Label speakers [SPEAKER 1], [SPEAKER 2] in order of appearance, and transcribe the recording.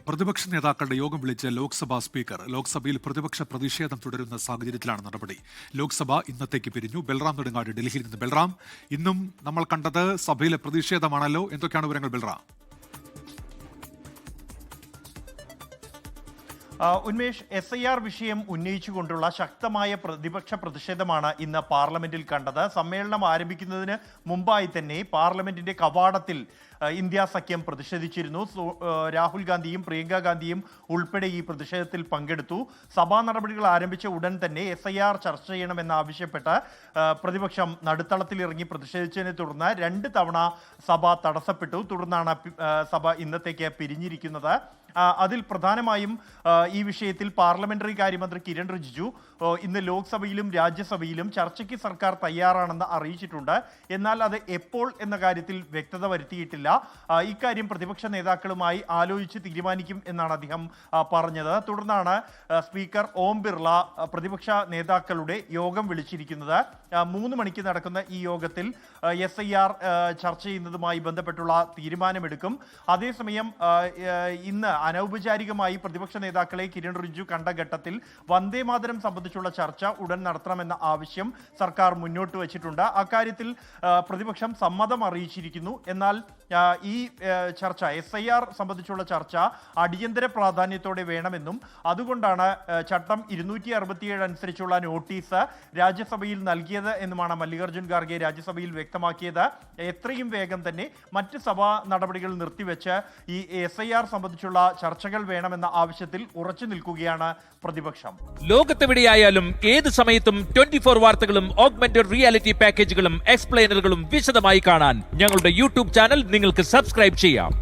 [SPEAKER 1] പ്രതിപക്ഷ നേതാക്കളുടെ യോഗം വിളിച്ച് ലോക്സഭാ സ്പീക്കർ. ലോക്സഭയിൽ പ്രതിപക്ഷ പ്രതിഷേധം തുടരുന്ന സാഹചര്യത്തിലാണ് നടപടി. ലോക്സഭ ഇന്നത്തേക്ക് പിരിഞ്ഞു. ബൽറാം നെടുങ്ങാട് ഡൽഹിയിൽ നിന്ന്. ബൽറാം, ഇന്നും നമ്മൾ കണ്ടത് സഭയിലെ പ്രതിഷേധമാണല്ലോ, എന്തൊക്കെയാണ് വിവരങ്ങൾ ബൽറാം?
[SPEAKER 2] ഉന്മേഷ്, SIR വിഷയം ഉന്നയിച്ചുകൊണ്ടുള്ള ശക്തമായ പ്രതിപക്ഷ പ്രതിഷേധമാണ് ഇന്ന് പാർലമെന്റിൽ കണ്ടത്. സമ്മേളനം ആരംഭിക്കുന്നതിന് മുമ്പായി തന്നെ പാർലമെന്റിന്റെ കവാടത്തിൽ ഇന്ത്യ സഖ്യം പ്രതിഷേധിച്ചിരുന്നു. രാഹുൽ ഗാന്ധിയും പ്രിയങ്ക ഗാന്ധിയും ഉൾപ്പെടെ ഈ പ്രതിഷേധത്തിൽ പങ്കെടുത്തു. സഭാ നടപടികൾ ആരംഭിച്ച ഉടൻ തന്നെ SIR ചർച്ച ചെയ്യണമെന്നാവശ്യപ്പെട്ട് പ്രതിപക്ഷം നടുത്തളത്തിലിറങ്ങി പ്രതിഷേധിച്ചതിനെ തുടർന്ന് 2 തവണ സഭ തടസ്സപ്പെട്ടു. തുടർന്നാണ് സഭ ഇന്നത്തേക്ക് പിരിഞ്ഞിരിക്കുന്നത്. അതിൽ പ്രധാനമായും ഈ വിഷയത്തിൽ പാർലമെന്ററി കാര്യമന്ത്രി കിരൺ റിജിജു ഇന്ന് ലോക്സഭയിലും രാജ്യസഭയിലും ചർച്ചയ്ക്ക് സർക്കാർ തയ്യാറാണെന്ന് അറിയിച്ചിട്ടുണ്ട്. എന്നാൽ അത് എപ്പോൾ എന്ന കാര്യത്തിൽ വ്യക്തത വരുത്തിയിട്ടില്ല. ഇക്കാര്യം പ്രതിപക്ഷ നേതാക്കളുമായി ആലോചിച്ച് തീരുമാനിക്കും എന്നാണ് അദ്ദേഹം പറഞ്ഞത്. തുടർന്നാണ് സ്പീക്കർ ഓം ബിർള പ്രതിപക്ഷ നേതാക്കളുടെ യോഗം വിളിച്ചിരിക്കുന്നത്. 3 മണിക്ക് നടക്കുന്ന ഈ യോഗത്തിൽ SIR ചർച്ച ചെയ്യുന്നതുമായി ബന്ധപ്പെട്ടുള്ള തീരുമാനമെടുക്കും. അതേസമയം ഇന്ന് അനൗപചാരികമായി പ്രതിപക്ഷ നേതാക്കളെ കിരൺ റിജിജു കണ്ട ഘട്ടത്തിൽ വന്ദേമാതരം സംബന്ധിച്ചുള്ള ചർച്ച ഉടൻ നടത്തണമെന്ന ആവശ്യം സർക്കാർ മുന്നോട്ട് വച്ചിട്ടുണ്ട്. അക്കാര്യത്തിൽ പ്രതിപക്ഷം സമ്മതം അറിയിച്ചിരിക്കുന്നു. എന്നാൽ ഈ ചർച്ച SIR സംബന്ധിച്ചുള്ള ചർച്ച അടിയന്തര പ്രാധാന്യത്തോടെ വേണമെന്നും അതുകൊണ്ടാണ് ചട്ടം 267 അനുസരിച്ചുള്ള നോട്ടീസ് രാജ്യസഭയിൽ നൽകിയത് എന്നുമാണ് മല്ലികാർജ്ജുൻ ഖാർഗെ രാജ്യസഭയിൽ വ്യക്തമാക്കിയത്. എത്രയും വേഗം തന്നെ മറ്റ് സഭാ നടപടികൾ നിർത്തിവെച്ച് ഈ SIR സംബന്ധിച്ചുള്ള ചർച്ചകൾ വേണമെന്ന ആവശ്യത്തിൽ ഉറച്ചു നിൽക്കുകയാണ് പ്രതിപക്ഷം.
[SPEAKER 3] ലോകത്തെവിടെയായാലും ഏത് സമയത്തും 24 വാർത്തകളും ഓഗ്മെന്റഡ് റിയാലിറ്റി പാക്കേജുകളും എക്സ്പ്ലെയിനറുകളും വിശദമായി കാണാൻ ഞങ്ങളുടെ യൂട്യൂബ് ചാനൽ നിങ്ങൾക്ക് സബ്സ്ക്രൈബ് ചെയ്യാം.